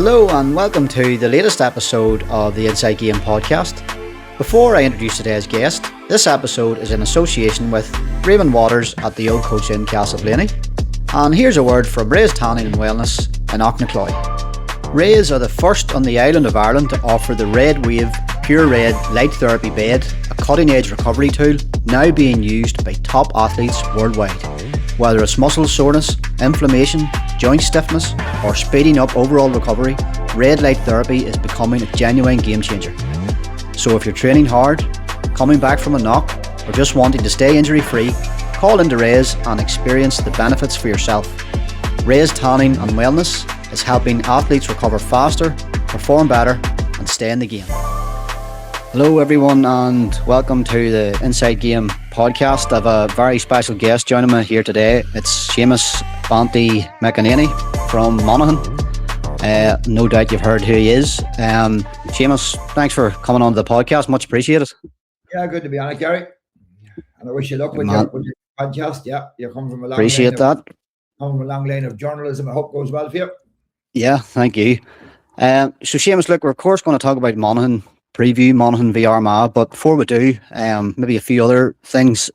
Hello and welcome to the latest episode of the Inside Game podcast. Before I introduce today's guest, this episode is in association with Raymond Waters at the Old Coach Inn, Castleblaney. And here's a word from Ray's Tanning and Wellness in Auchnacoy. Rays are the first on the island of Ireland to offer the Red Wave Pure Red Light Therapy Bed, a cutting-edge recovery tool now being used by top athletes worldwide. Whether it's muscle soreness, inflammation, joint stiffness, or speeding up overall recovery, Red Light Therapy is becoming a genuine game changer. So if you're training hard, coming back from a knock, or just wanting to stay injury free, call into Rays and experience the benefits for yourself. Rays Tanning and Wellness is helping athletes recover faster, perform better, and stay in the game. Hello everyone and welcome to the Inside Game podcast. I have a very special guest joining me here today. It's Seamus Banty McEnaney from Monaghan. No doubt you've heard who he is. Seamus, thanks for coming on to the podcast. Much appreciated. Yeah, good to be on it, Gary. And I wish you luck with your podcast. Yeah, you're coming from a long Appreciate that. Coming from a long lane of journalism. I hope it goes well for you. Yeah, thank you. So Seamus, look, we're of course going to talk about Monaghan, preview Monaghan v Armagh, but before we do, maybe a few other things.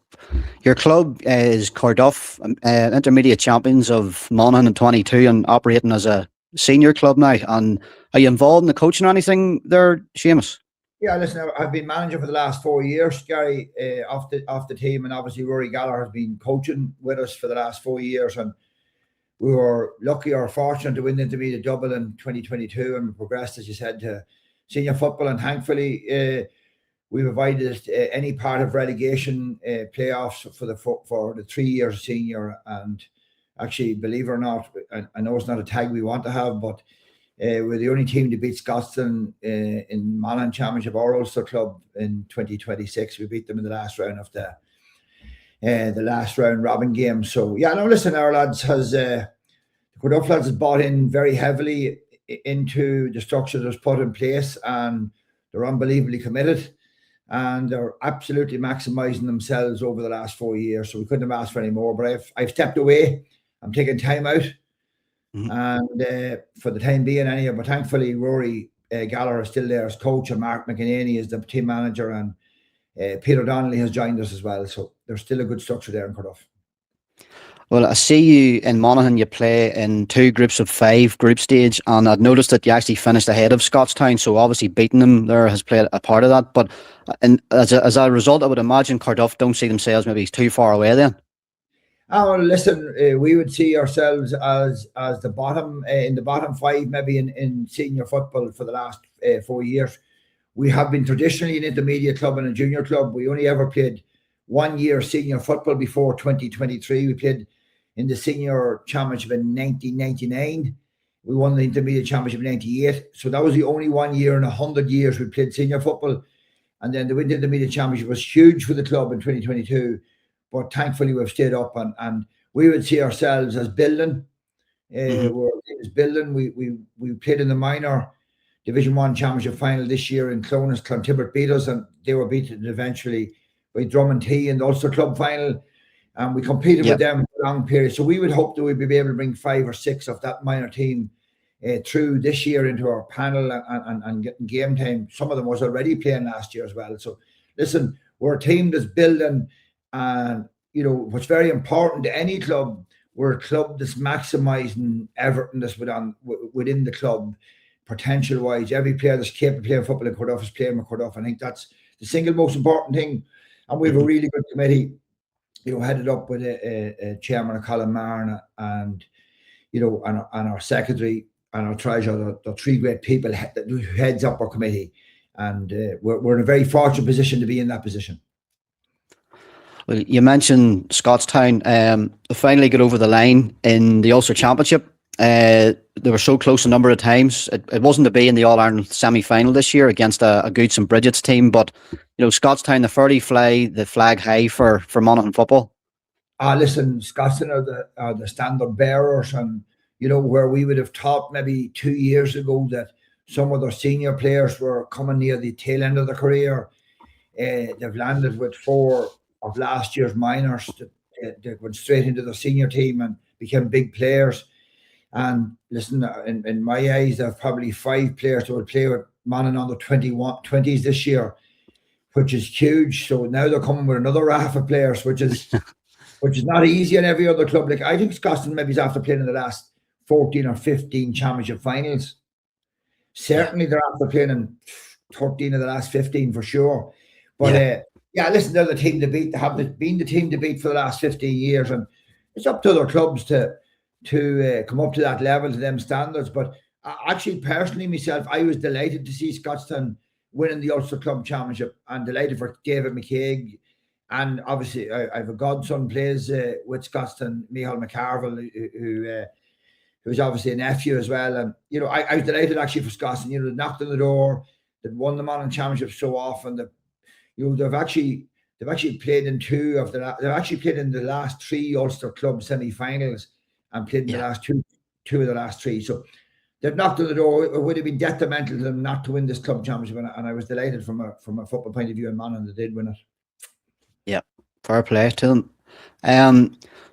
Your club is Carduff, intermediate champions of Monaghan in 22 and operating as a senior club now. And are you involved in the coaching or anything there, Seamus? Yeah, listen, I've been manager for the last 4 years, Gary, off the team, and obviously Rory Gallagher has been coaching with us for the last 4 years, and we were lucky or fortunate to win the intermediate double in 2022 and progressed, as you said, to senior football, and thankfully we've avoided any part of relegation playoffs for the 3 years senior. And actually, believe it or not, I know it's not a tag we want to have, but we're the only team to beat Scotstoun in Monaghan Championship or Ulster Club in 2026. We beat them in the last round of the last round robin game. So yeah, no, listen, our lads the Carduff lads has bought in very heavily into the structure that's put in place, and they're unbelievably committed, and they're absolutely maximising themselves over the last 4 years. So we couldn't have asked for any more. But I've stepped away. I'm taking time out, and for the time being, anyway. But thankfully, Rory Gallagher is still there as coach, and Mark McEnaney is the team manager, and Peter Donnelly has joined us as well. So there's still a good structure there in Carduff. Well, I see you in Monaghan, you play in 2 groups of 5 group stage, and I'd noticed that you actually finished ahead of Scottstown, so obviously beating them there has played a part of that. But as a result, I would imagine Carduff don't see themselves maybe too far away then. Oh, listen, we would see ourselves as the bottom, in the bottom 5 maybe in senior football for the last 4 years. We have been traditionally an intermediate club and a junior club. We only ever played 1 year senior football before 2023. We played in the senior championship in 1999. We won the intermediate championship in 98. So that was the only 1 year in 100 years we played senior football. And then the Winter Intermediate Championship was huge for the club in 2022. But thankfully we've stayed up, and we would see ourselves as building. We played in the minor Division 1 Championship final this year in Clonus. Clontibret beat us, and they were beaten eventually by Drummond in the Ulster Club final. And we competed with them for a long period. So we would hope that we'd be able to bring 5 or 6 of that minor team through this year into our panel and getting game time. Some of them was already playing last year as well. So listen, we're a team that's building, and you know what's very important to any club, we're a club that's maximising everything that's within the club potential wise. Every player that's capable of playing football in Carduff is playing with Carduff. I think that's the single most important thing. And we have a really good committee, headed up with a chairman, Colin Marn, and our secretary and our treasurer. The 3 great people who heads up our committee, and we're in a very fortunate position to be in that position. Well, you mentioned Scottstown. They finally got over the line in the Ulster Championship. They were so close a number of times. It wasn't to be in the All-Ireland semi-final this year against a Goots and Bridget's team, but Scottstown, the fairly fly the flag high for Monaghan football. Listen, Scottstown are the standard bearers, and where we would have thought maybe 2 years ago that some of their senior players were coming near the tail end of their career. They've landed with 4 of last year's minors that went straight into the senior team and became big players. And listen, in my eyes, there are probably 5 players who will play with Monaghan on the 20s this year, which is huge. So now they're coming with another raft of players, which is not easy in every other club. Like, I think Scotland maybe is after playing in the last 14 or 15 championship finals. Certainly they're after playing in 13 of the last 15 for sure. But listen, they're the team to beat. They have been the team to beat for the last 15 years, and it's up to other clubs to come up to that level, to them standards. But actually, personally, myself, I was delighted to see Scotstoun winning the Ulster Club Championship, and delighted for David McCaig. And obviously, I have a godson plays with Scotstoun, Michael McCarville, who's obviously a nephew as well. And I was delighted actually for Scotstoun. They knocked on the door. They'd won the Monaghan Championship so often that they've actually played in they've actually played in the last 3 Ulster Club semi-finals, and played in the last two of the last 3. So they've knocked on the door. It would have been detrimental to them not to win this club championship, and I was delighted from a football point of view in Monaghan they did win it. Yeah, fair play to them.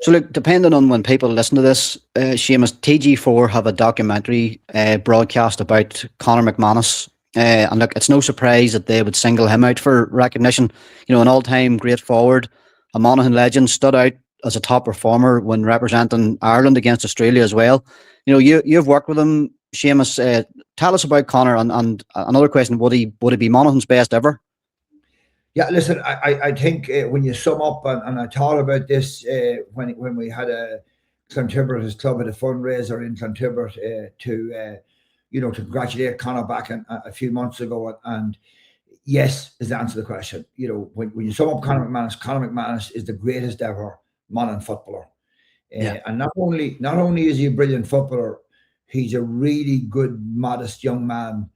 So look, depending on when people listen to this, Seamus, TG4 have a documentary broadcast about Conor McManus. And look, it's no surprise that they would single him out for recognition. An all-time great forward, a Monaghan legend, stood out as a top performer when representing Ireland against Australia as well. You've worked with him, Seamus. Tell us about Conor, and another question: would he be Monaghan's best ever? Yeah, listen, I think when you sum up, and I thought about this when we had a Clontibbert, his club, at a fundraiser in Clontibbert to congratulate Conor back a few months ago. And yes is the answer to the question. When you sum up Conor McManus is the greatest ever Monaghan footballer. And not only is he a brilliant footballer, he's a really good, modest young man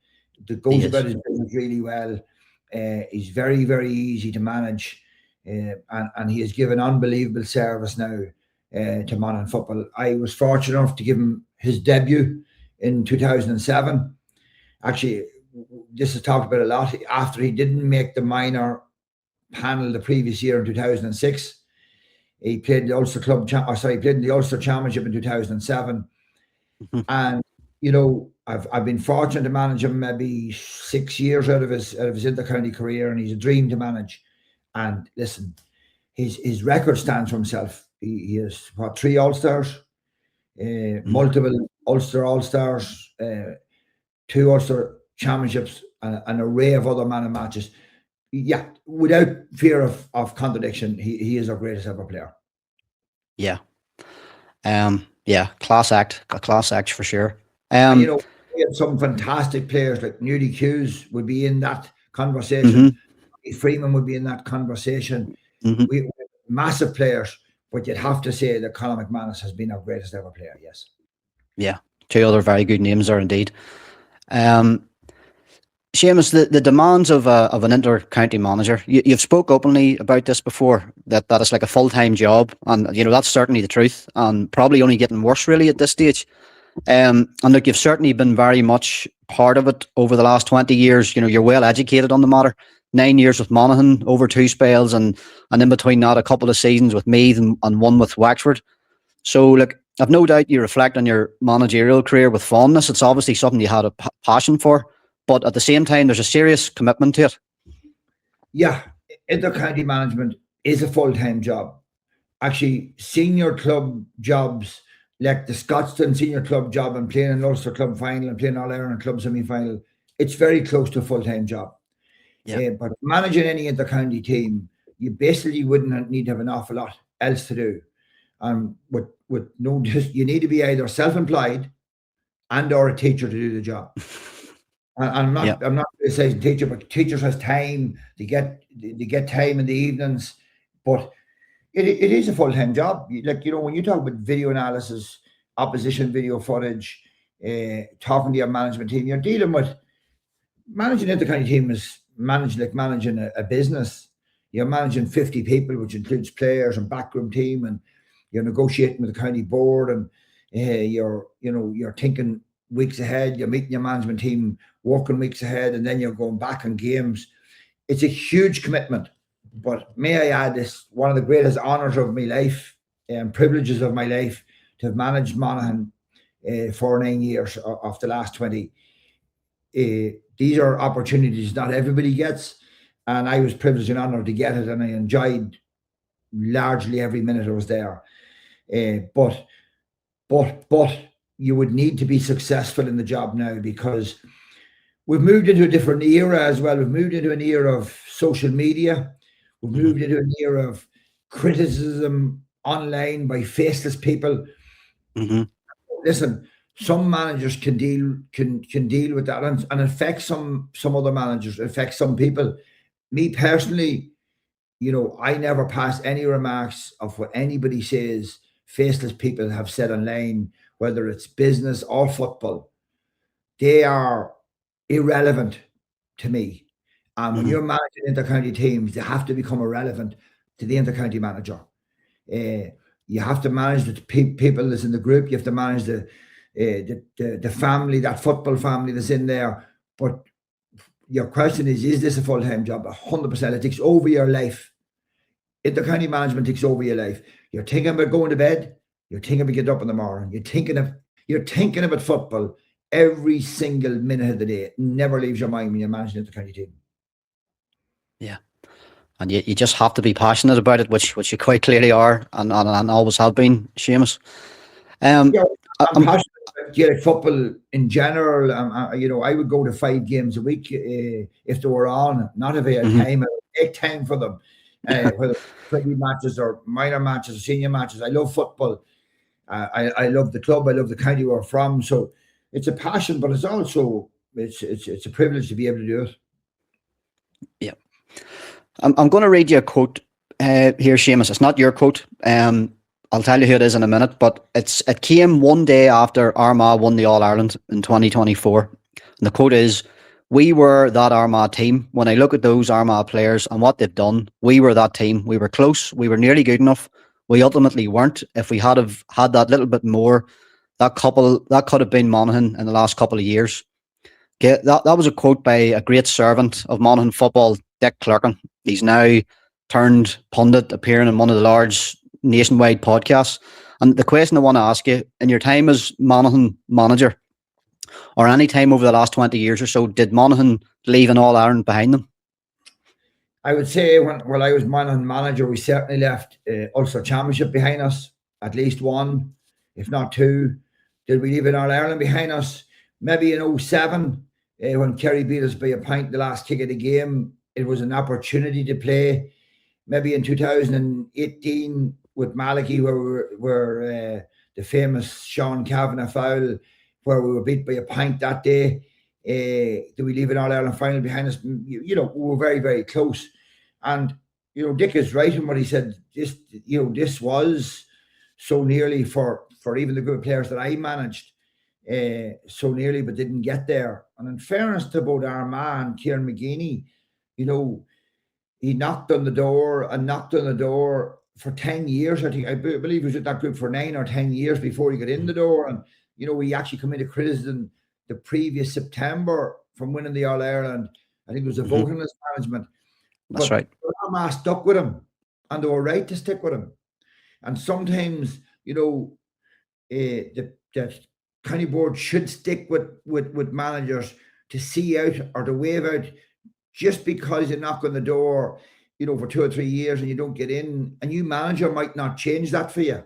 that goes about his business really well. He's very, very easy to manage, and he has given unbelievable service now to Monaghan football. I was fortunate enough to give him his debut in 2007. Actually, this is talked about a lot. After he didn't make the minor panel the previous year in 2006, he played the Ulster he played in the Ulster Championship in 2007, and I've been fortunate to manage him maybe 6 years out of his inter-county career, and he's a dream to manage. And listen, his record stands for himself. He has 3 All-Stars, multiple Ulster All-Stars, 2 Ulster Championships, and an array of other man and matches. Yeah, without fear of contradiction, he is our greatest ever player. Yeah. Class act for sure. We had some fantastic players like Newdy Hughes would be in that conversation. Freeman would be in that conversation. We massive players, but you'd have to say that Conor McManus has been our greatest ever player. Yes. Yeah, 2 other very good names there indeed. Seamus, the demands of an inter-county manager, you've spoke openly about this before, that it's like a full-time job, and that's certainly the truth, and probably only getting worse really at this stage. And look, you've certainly been very much part of it over the last 20 years. You're well educated on the matter. 9 years with Monaghan, over 2 spells, and in between that a couple of seasons with Meath and 1 with Wexford. So look, I've no doubt you reflect on your managerial career with fondness. It's obviously something you had a passion for, but at the same time there's a serious commitment to it. Yeah, inter-county management is a full-time job. Actually, senior club jobs, like the Scotstoun senior club job and playing an Ulster club final and playing All-Ireland club semi-final, it's very close to a full-time job. But managing any inter-county team, you basically wouldn't need to have an awful lot else to do. You need to be either self-employed and or a teacher to do the job. I'm not criticizing teacher, but teachers has time to get time in the evenings, but it is a full-time job. When you talk about video analysis, opposition video footage, talking to your management team, you're dealing with managing inter-county team is managing a business. You're managing 50 people, which includes players and backroom team, and you're negotiating with the county board, and you're thinking weeks ahead. You're meeting your management team, working weeks ahead, and then you're going back on games. It's a huge commitment. But may I add, this one of the greatest honours of my life and privileges of my life to have managed Monaghan for 9 years of the last 20. These are opportunities not everybody gets, and I was privileged and honoured to get it, and I enjoyed largely every minute I was there. But you would need to be successful in the job now, because we've moved into a different era as well. We've moved into an era of social media. We've moved into an era of criticism online by faceless people. Listen, some managers can deal with that, and it affects some other managers. It affects some people. Me personally, I never pass any remarks of what anybody says faceless people have said online, whether it's business or football. They are irrelevant to me. And when you're managing inter-county teams, they have to become irrelevant to the inter-county manager. You have to manage the people that's in the group. You have to manage the family, that football family that's in there. But your question is this a full-time job? 100%. It takes over your life. Inter-county management takes over your life. You're thinking about going to bed. You're thinking about getting up in the morning. You're thinking about football every single minute of the day. It never leaves your mind when you're managing the county team. Yeah. And you just have to be passionate about it, which you quite clearly are, and always have been, Seamus. I'm passionate about Gaelic football in general. I would go to 5 games a week if they were on. Not if I had time. I would take time for them. Whether friendly matches or minor matches or senior matches. I love football. I love the club. I love the county we're from. So it's a passion, but it's also it's a privilege to be able to do it. Yeah. I'm going to read you a quote here, Seamus. It's not your quote. I'll tell you who it is in a minute, but it came one day after Armagh won the All-Ireland in 2024. And the quote is, "We were that Armagh team. When I look at those Armagh players and what they've done, we were that team. We were close. We were nearly good enough. We ultimately weren't. If we had that little bit more, that could have been Monaghan in the last couple of years." Okay, that was a quote by a great servant of Monaghan football, Dick Clerkin. He's now turned pundit, appearing in one of the large nationwide podcasts. And the question I want to ask you, in your time as Monaghan manager, or any time over the last 20 years or so, did Monaghan leave an All-Ireland behind them? I would say when I was Monaghan manager, we certainly left Ulster Championship behind us, at least one, if not two. Did we leave an All-Ireland behind us? Maybe in 2007, when Kerry beat us by a point the last kick of the game. It was an opportunity to play. Maybe in 2018 with Malachy, where the famous Sean Kavanagh foul, where we were beat by a point that day. Do we leave an All-Ireland final behind us? We were very, very close. And, Dick is right in what he said. This was so nearly for even the good players that I managed, so nearly, but didn't get there. And in fairness to both Armagh and Kieran McEnaney, he knocked on the door for 10 years. I believe he was with that group for 9 or 10 years before he got in the door. And, we actually come into criticism the previous September from winning the All-Ireland. I think it was a vote on his management. That's right. Armagh stuck with him, and they were right to stick with him. And sometimes, the county board should stick with managers to see out or to wave out. Just because you knock on the door, for 2 or 3 years and you don't get in, a new manager might not change that for you.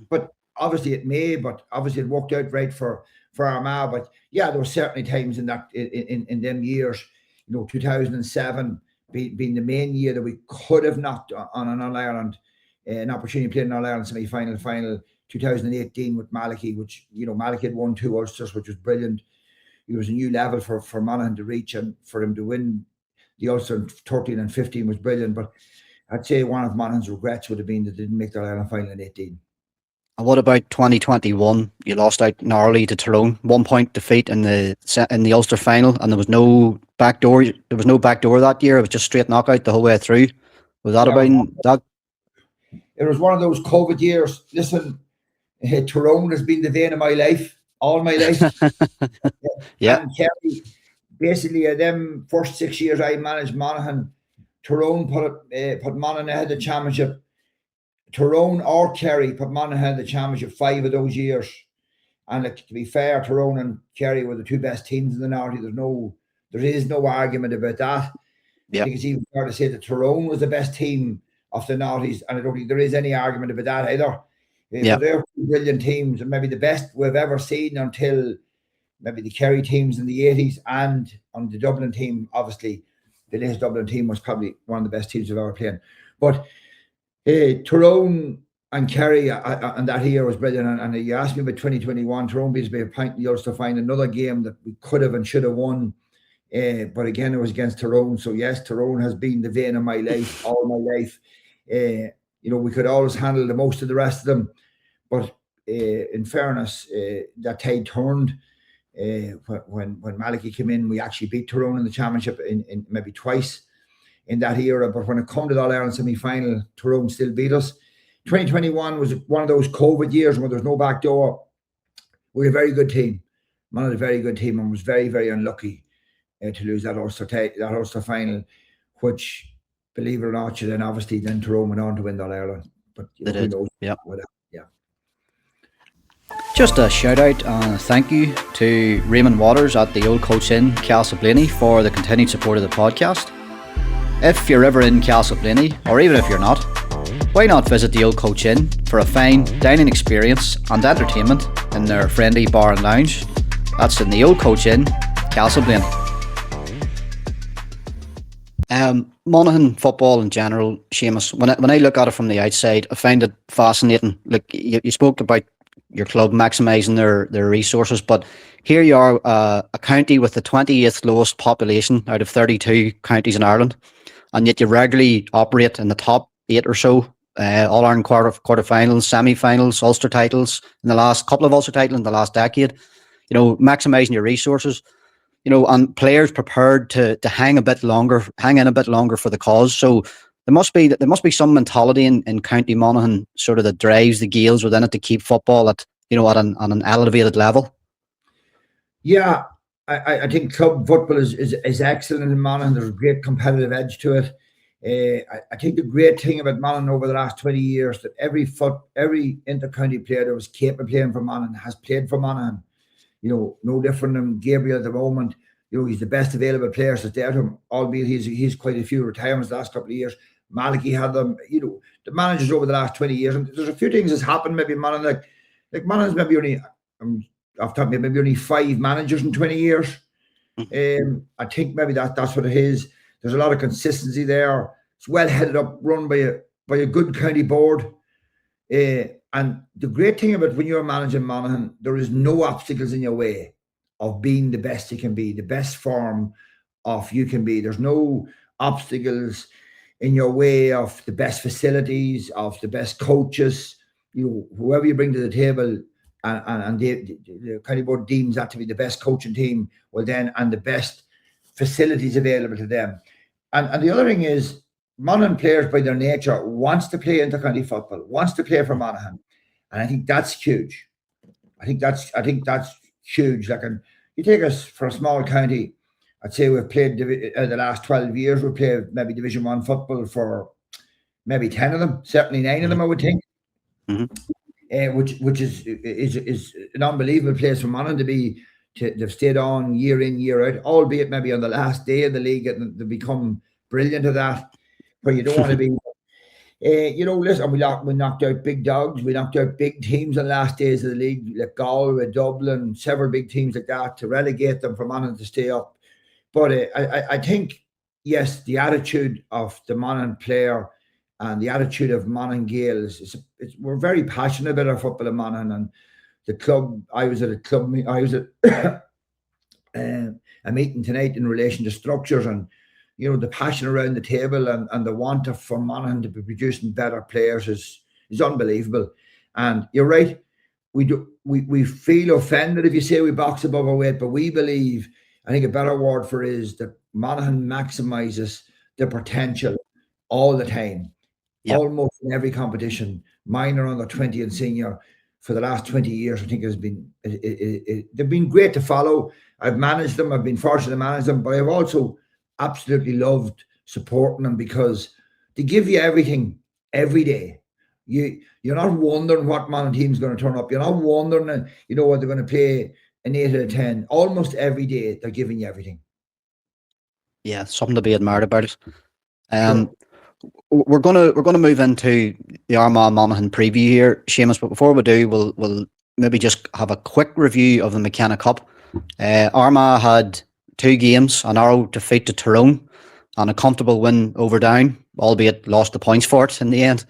But obviously it may, but obviously it worked out right for Armagh. But yeah, there were certainly times in them years, 2007 being the main year that we could have knocked on an All-Ireland, an opportunity to play an All-Ireland semi-final, 2018 with Malachy, which, Malachy had won 2 Ulsters, which was brilliant. It was a new level for Monaghan to reach, and for him to win the Ulster in 13 and 15 was brilliant. But I'd say one of Monaghan's regrets would have been that they didn't make the All-Ireland final in 18. And what about 2021? You lost out narrowly to Tyrone, 1 point defeat in the Ulster final, and there was no backdoor. There was no backdoor that year. It was just straight knockout the whole way through. Was that about that? It was one of those COVID years. Listen, Tyrone has been the vein of my life. All my life. Yeah. And Kerry, basically, them first 6 years I managed Monaghan, Tyrone put Monaghan ahead of the championship. Tyrone or Kerry put Monaghan ahead of the championship 5 of those years. And to be fair, Tyrone and Kerry were the two best teams in the North. There is no argument about that. I think it's even fair to say that Tyrone was the best team of the Noughties, and I don't think there is any argument about that either. But they're brilliant teams, and maybe the best we've ever seen until maybe the Kerry teams in the 80s, and on the Dublin team, obviously, the latest Dublin team was probably one of the best teams we've ever played. But Tyrone and Kerry and that year was brilliant. And you asked me about 2021, Tyrone beat us by a point in the Ulster final, another game that we could have and should have won. But again, it was against Tyrone. So yes, Tyrone has been the vein of my life, all my life. We could always handle the most of the rest of them. But in fairness, that tide turned. When Malachy came in, we actually beat Tyrone in the championship in maybe twice in that era. But when it come to the All-Ireland semi-final, Tyrone still beat us. 2021 was one of those COVID years where there's no back door. We were a very good team. Monaghan a very good team, and was very, very unlucky to lose that Ulster final, which, believe it or not, then obviously then Tyrone went on to win the All-Ireland. But who knows? Yeah. Just a shout out and a thank you to Raymond Waters at the Old Coach Inn, Castleblaney, for the continued support of the podcast. If you're ever in Castleblaney, or even if you're not, why not visit the Old Coach Inn for a fine dining experience and entertainment in their friendly bar and lounge. That's in the Old Coach Inn, Castleblaney. Monaghan football in general, Seamus, when I look at it from the outside, I find it fascinating. Like you spoke about your club maximising their resources, but here you are, a county with the 28th lowest population out of 32 counties in Ireland, and yet you regularly operate in the top 8 or so, All-Ireland quarterfinals, semi-finals, Ulster titles, in the last couple of Ulster titles in the last decade. Maximising your resources, and players prepared to hang in a bit longer for the cause. So there must be some mentality in County Monaghan sort of that drives the Gaels within it to keep football at an elevated level. Yeah, I think club football is excellent in Monaghan. There's a great competitive edge to it. I think the great thing about Monaghan over the last 20 years that every inter-county player that was capable of playing for Monaghan has played for Monaghan. No different than Gabriel at the moment. He's the best available player that's there to him, albeit he's quite a few retirements the last couple of years. Malachy had them, the managers over the last 20 years. And there's a few things that's happened maybe in Monaghan. Like Monaghan's maybe only, off the top of my head, maybe only 5 managers in 20 years. I think maybe that's what it is. There's a lot of consistency there. It's well headed up, run by a good county board. And the great thing about when you're managing Monaghan, there is no obstacles in your way of being the best you can be, the best form of you can be. There's no obstacles in your way of the best facilities, of the best coaches. Whoever you bring to the table, and the county board deems that to be the best coaching team, and the best facilities available to them. And the other thing is, Monaghan players by their nature wants to play inter-county football, wants to play for Monaghan, and I think that's huge. I think that's huge. Like, and you take us for a small county, I'd say we've played the last 12 years. We've played maybe Division 1 football for maybe 10 of them, certainly 9 of them, I would think. Which is an unbelievable place for Monaghan they've stayed on year in, year out, albeit maybe on the last day of the league, and they've become brilliant at that. But you don't want to be, listen, we knocked out big dogs. We knocked out big teams on the last days of the league, like Galway, Dublin, several big teams like that, to relegate them from Monaghan to stay up. But I think, yes, the attitude of the Monaghan player and the attitude of Monaghan Gaels, we're very passionate about our football in Monaghan. And the club, I was at a meeting tonight in relation to structures and, the passion around the table and the want for Monaghan to be producing better players is unbelievable. And you're right, we feel offended if you say we box above our weight, but we believe, I think a better word for it is that Monaghan maximises the potential all the time. Yep. Almost in every competition, minor, under 20 and senior, for the last 20 years, I think they've been great to follow. I've managed them, I've been fortunate to manage them, but I've also absolutely loved supporting them because they give you everything every day. You're not wondering what Monaghan team's going to turn up. You're not wondering, what they're going to play an 8 out of 10. Almost every day they're giving you everything. Yeah, something to be admired about it. Sure. We're gonna move into the Armagh Monaghan preview here, Seamus. But before we do, we'll maybe just have a quick review of the McKenna Cup. Armagh had 2 games: a narrow defeat to Tyrone and a comfortable win over Down, albeit lost the points for it in the end.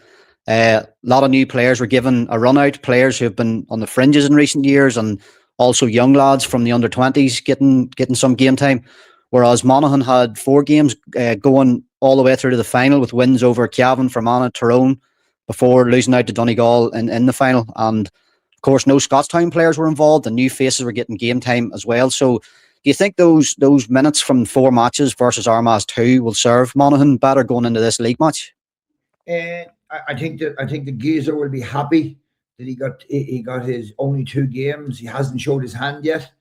A lot of new players were given a run out, players who have been on the fringes in recent years, and also young lads from the under-20s getting some game time. Whereas Monaghan had 4 games going all the way through to the final, with wins over Cavan, Fermanagh, Tyrone, before losing out to Donegal in the final. And of course, no Scottstown players were involved, and new faces were getting game time as well. So, do you think those minutes from 4 matches versus Armagh's 2 will serve Monaghan better going into this league match? I think the geezer will be happy that he got his only 2 games. He hasn't showed his hand yet.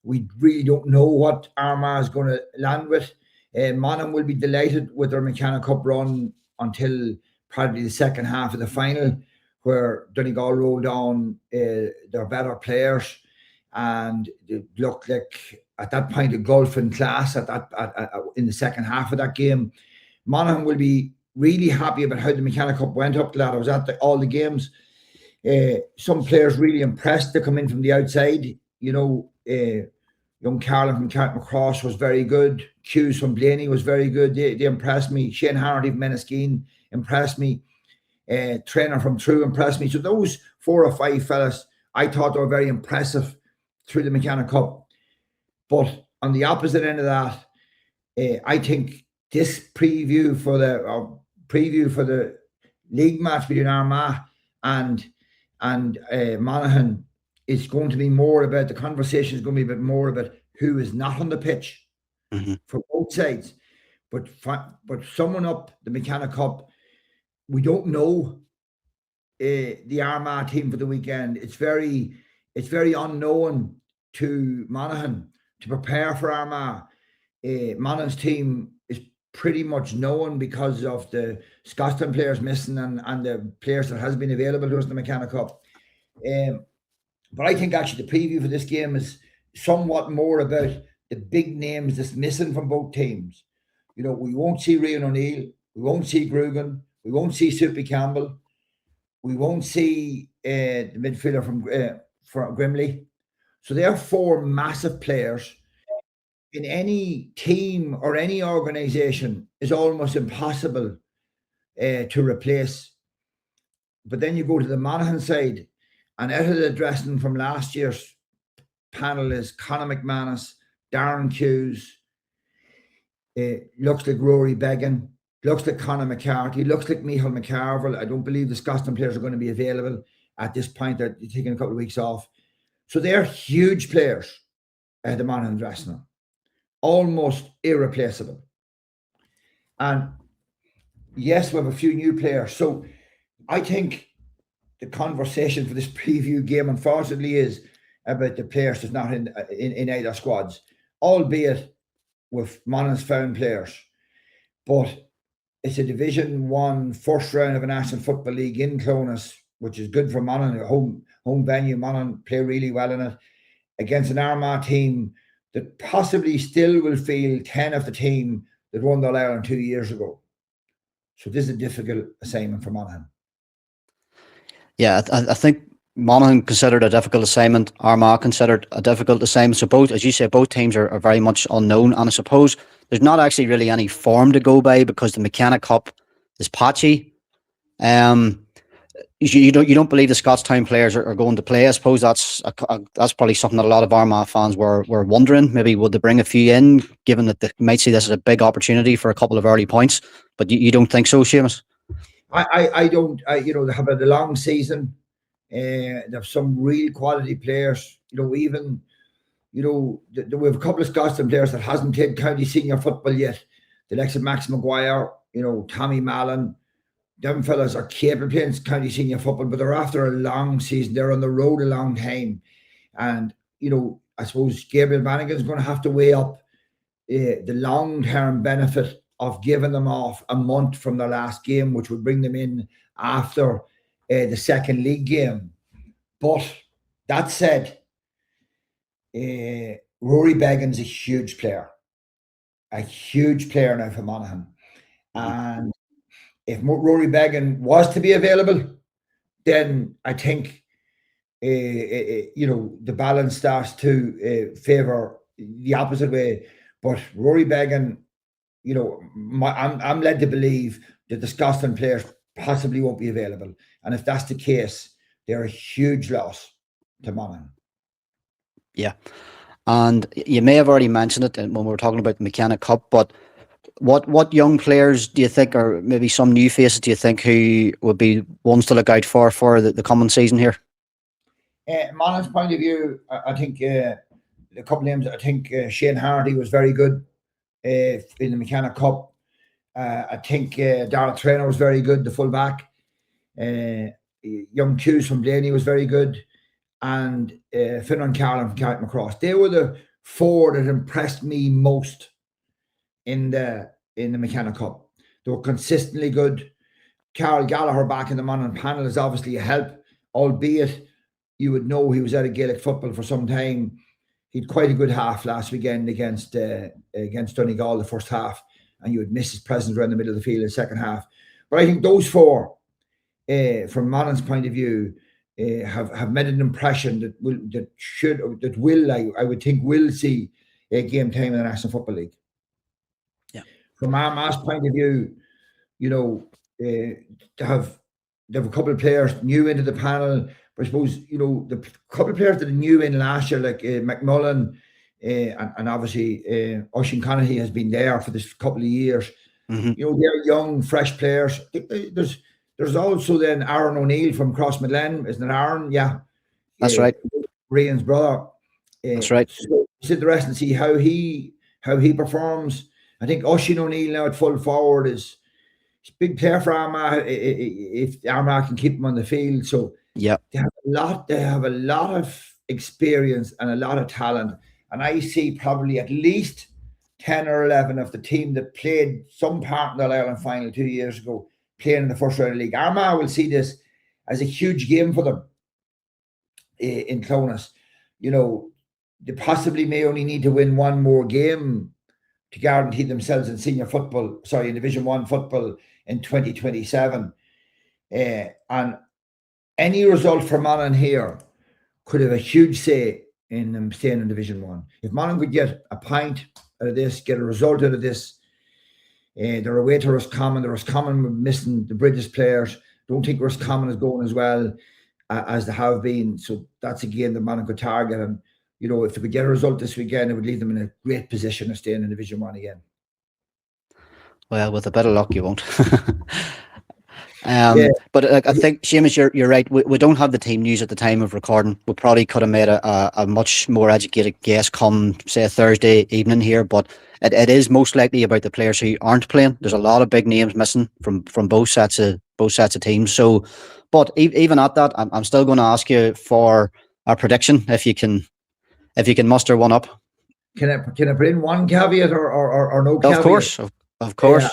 We really don't know what Armagh is going to land with. Monaghan will be delighted with their McKenna Cup run until probably the second half of the final, where Donegal rolled on their better players, and it looked like at that point a gulf in class in the second half of that game. Monaghan will be really happy about how the McKenna Cup went up to that. I was at all the games. Some players really impressed to come in from the outside. Young Carlin from Carrickmacross was very good. Hughes from Blaney was very good. They impressed me. Shane Hardy from Enniskeane impressed me. Trainer from True impressed me. So those 4 or 5 fellas, I thought they were very impressive through the McKenna Cup. But on the opposite end of that, I think this preview for the league match between Armagh and Monaghan is going to be more about, the conversation is going to be a bit more about who is not on the pitch for both sides. But summing up the McKenna Cup, we don't know the Armagh team for the weekend. It's very unknown to Monaghan to prepare for Armagh. Monaghan's team is pretty much known because of the Scotston players missing and the players that has been available to us in the McKenna Cup. But I think actually the preview for this game is somewhat more about the big names that's missing from both teams. We won't see Rian O'Neill, we won't see Grugan, we won't see Soupy Campbell, we won't see the midfielder from Grimley. So there are 4 massive players. In any team or any organisation is almost impossible to replace. But then you go to the Monaghan side, and out of the dressing from last year's panel is Conor McManus, Darren Hughes, looks like Rory Beggan, looks like Conor McCarthy, looks like Michael McCarville. I don't believe the Scotland players are going to be available at this point. They're taking a couple of weeks off. So they're huge players at the Monaghan dressing, almost irreplaceable. And yes, we have a few new players. So I think the conversation for this preview game, unfortunately, is about the players that's not in either squads, albeit with Monaghan's found players. But it's a Division 1 first round of a National Football League in Clonus, which is good for Monaghan, home venue. Monaghan play really well in it against an Armagh team that possibly still will field 10 of the team that won the All-Ireland 2 years ago. So this is a difficult assignment for Monaghan. Yeah, I think Monaghan considered a difficult assignment. Armagh considered a difficult assignment. So both, as you say, both teams are very much unknown. And I suppose there's not actually really any form to go by because the McKenna Cup is patchy. You don't believe the Scottstown players are going to play. I suppose that's probably something that a lot of Armagh fans were wondering. Maybe would they bring a few in, given that they might see this as a big opportunity for a couple of early points. But you don't think so, Seamus? I don't. They have had a long season. They have some real quality players. We have a couple of Scotland players that hasn't played county senior football yet. The likes of Max Maguire, Tommy Mallon. Them fellas are capable of playing county senior football, but they're after a long season. They're on the road a long time. And, I suppose Gabriel Bannigan's going to have to weigh up the long-term benefit of giving them off a month from their last game, which would bring them in after the second league game. But that said, Rory Beggan's a huge player now for Monaghan. And if Rory Beggan was to be available, then I think the balance starts to favour the opposite way. But Rory Beggan, I'm led to believe that the Scotland players possibly won't be available. And if that's the case, they're a huge loss to Monaghan. Yeah. And you may have already mentioned it when we were talking about the McKenna Cup, but what young players do you think, or maybe some new faces do you think, who would be ones to look out for the coming season here? Monaghan's point of view, I think a couple of names. I think Shane Hardy was very good in the McKenna Cup. I think Darragh Traynor was very good, the fullback. Young Hughes from Blaney was very good. And Finran Carlin from Carrickmacross. They were the four that impressed me most in the McKenna Cup. They were consistently good. Carl Gallagher back in the Monaghan panel is obviously a help, albeit you would know he was out of Gaelic football for some time. He had quite a good half last weekend against Donegal, the first half, and you would miss his presence around the middle of the field in the second half. But I think those four, from Monaghan's point of view, have made an impression that will see game time in the National Football League. Yeah. From Armagh's point of view, they have a couple of players new into the panel. But I suppose the couple of players that are new in last year, like McMullen, and obviously Oisin Conaghy has been there for this couple of years. Mm-hmm. They're young, fresh players. There's also then Aaron O'Neill from Crossmaglen, isn't it, Aaron? Yeah. That's right. Rian's brother. That's right. So sit the rest and see how he performs. I think Oisin O'Neill now at full forward is a big player for Armagh if Armagh can keep him on the field. So yeah, they have a lot of experience and a lot of talent. And I see probably at least 10 or 11 of the team that played some part in the All-Ireland final 2 years ago playing in the first round of the league. Armagh will see this as a huge game for them in Clonus. They possibly may only need to win one more game to guarantee themselves in in Division 1 football in 2027. And any result for Monaghan here could have a huge say in them staying in Division 1. If Monaghan could get a point out of this, get a result out of this, they're away to Roscommon. The Roscommon missing the British players. Don't think Roscommon is going as well as they have been. So that's a game that Monaghan could target. And, if they could get a result this weekend, it would leave them in a great position of staying in Division 1 again. Well, with a bit of luck, you won't. But I think, Seamus, you're right. We don't have the team news at the time of recording. We probably could have made a much more educated guess come, say, Thursday evening here. But it is most likely about the players who aren't playing. There's a lot of big names missing from both sets of teams. So, but even at that, I'm still going to ask you for a prediction if you can muster one up. Can I put in one caveat or no caveat? Of course. Yeah.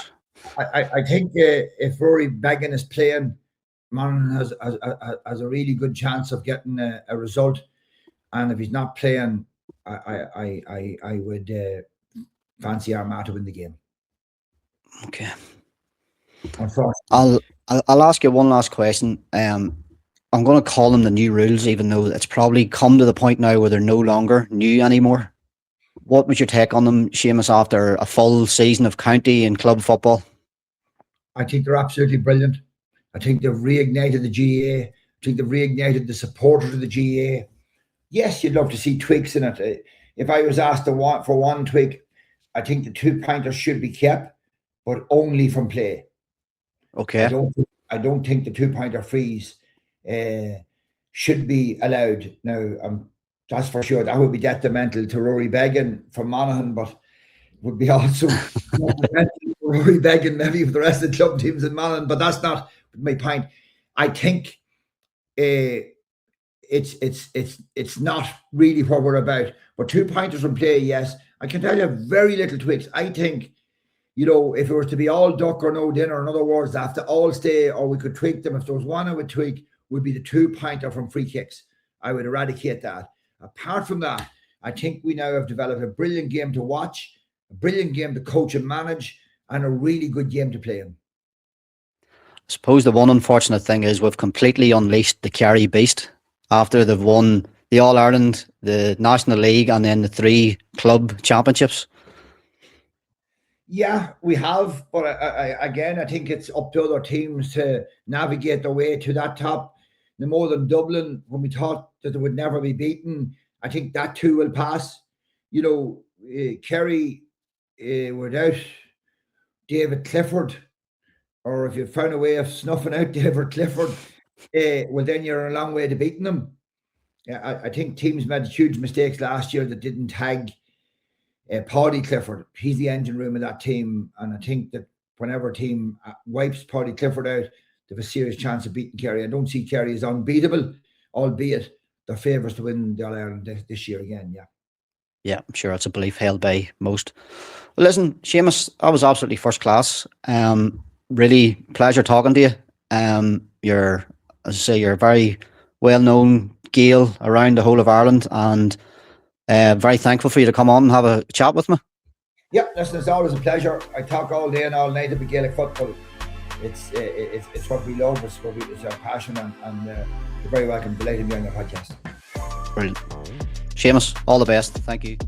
I think if Rory Beggan is playing, Monaghan has a really good chance of getting a result. And if he's not playing, I would fancy Armagh to win the game. Okay. Unfortunately. I'll ask you one last question. I'm going to call them the new rules, even though it's probably come to the point now where they're no longer new anymore. What was your take on them, Seamus, after a full season of county and club football? I think they're absolutely brilliant. I think they've reignited the GAA. I think they've reignited the supporters of the GAA. Yes, you'd love to see tweaks in it. If I was asked for one tweak, I think the 2-pointers should be kept, but only from play. Okay. I don't think the 2-pointer freeze should be allowed. Now, that's for sure. That would be detrimental to Rory Beggan from Monaghan, but would be also Rory Beggan maybe for the rest of the club teams in Monaghan, but that's not my point. I think it's not really what we're about. But 2-pointers from play, yes. I can tell you very little tweaks. I think if it was to be all duck or no dinner, in other words, they have to all stay, or we could tweak them. If there was one I would tweak, would be the 2-pointer from free kicks. I would eradicate that. Apart from that, I think we now have developed a brilliant game to watch, a brilliant game to coach and manage, and a really good game to play in. I suppose the one unfortunate thing is we've completely unleashed the Kerry beast after they've won the All-Ireland, the National League, and then the 3 club championships. Yeah, we have, but I think it's up to other teams to navigate their way to that top. No more than Dublin, when we thought that they would never be beaten, I think that too will pass. Kerry, without David Clifford, or if you found a way of snuffing out David Clifford, well, then you're a long way to beating them. I think teams made huge mistakes last year that didn't tag Paddy Clifford. He's the engine room of that team, and I think that whenever a team wipes Paddy Clifford out, they have a serious chance of beating Kerry. I don't see Kerry as unbeatable, albeit they're favourites to win the All-Ireland this year again, Yeah, I'm sure it's a belief held by most. Well, listen, Seamus, that was absolutely first class. Really pleasure talking to you. You're, as I say, you're a very well-known Gael around the whole of Ireland, and very thankful for you to come on and have a chat with me. Yeah, listen, it's always a pleasure. I talk all day and all night about Gaelic football. It's what we love. It's our passion, and you're very welcome. Delighted to be on your podcast. Brilliant. Seamus, all the best. Thank you.